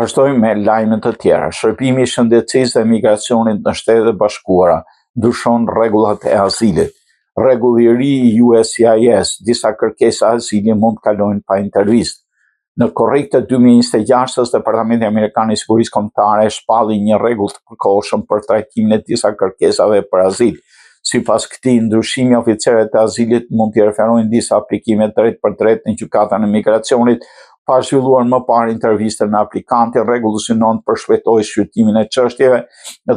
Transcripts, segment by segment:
Vazhdojmë me lajmet të tjera. Shërbimi i Shëndetësisë dhe Migracionit në Shtetet e Bashkuara ndryshon rregullat e azilit. Rregulli i ri i USCIS, disa kërkesa azili mund të kalojnë pa intervistë. Në korrik të 2026-s, Departamenti Amerikan i Sigurisë Kombëtare shpalli një rregull të përkohshëm për trajtimin e disa kërkesave për azil. Sipas këtij ndryshimi, oficerët e azilit mund t'i referojnë disa aplikime drejt për drejt në gjykatën e migracionit, pa zhvilluar më parë intervistën me aplikantin. Rregulli synon të përshpejtojë shqyrtimin e çështjeve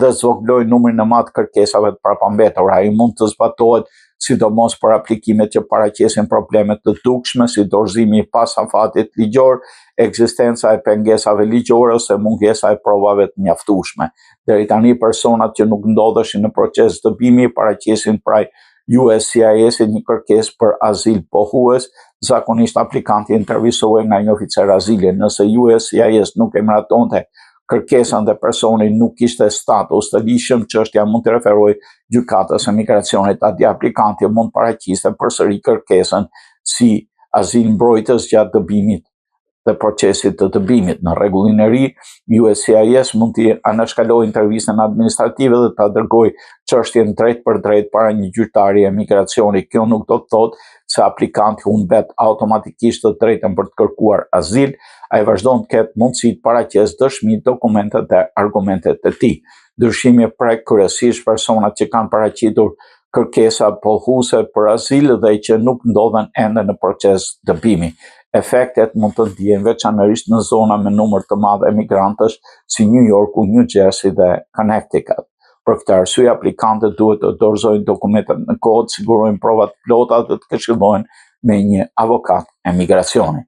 dhe zvogëlojë numrin e madh të kërkesave të parapambetura. Ai mund të zbatohet sidomos për aplikimet që paraqesin probleme të dukshme, si dorëzimi i pasafatit ligjor, ekzistenca e pengesave ligjore ose mungesa e provave të mjaftueshme. Deri tani personat që nuk ndodheshin në proces dëbimi paraqesin praj USCIS-it një kërkesë për azil pohues. Zakonisht aplikanti intervistohej nga një oficer azili. Nëse USCIS nuk e miratonte kërkesën dhe personi nuk kishte status të lishëm, çështja mund të referohej gjykatës së migracionit. Atje aplikanti mund paraqiste përsëri kërkesën si azil mbrojtës gjatë dëbimit dhe procesit të dëbimit. Në rregullin e ri, USCIS mund të anashkalojë intervistën administrative dhe ta dërgojë çështjen drejt për drejt para një gjyqtari e migracionit. Kjo nuk do të thotë se aplikanti humbet automatikisht të drejtën për të kërkuar azil. Ai vazhdon të ketë mundësi të paraqesë dëshmi, dokumentet dhe argumentet e tij. Ndryshimi prek kryesisht personat që kanë paraqitur kërkesa pohuese për azil dhe që nuk ndodhen ende në proces dëbimi. Efektet mund të ndihen veçanërisht në zona me numër të madh emigrantësh si New Yorku, New Jersey dhe Connecticut. Për këtë arsye, aplikantët duhet të dorëzojnë dokumentet në kohë, të sigurojnë prova të plota dhe të këshillojnë me një avokat emigracioni.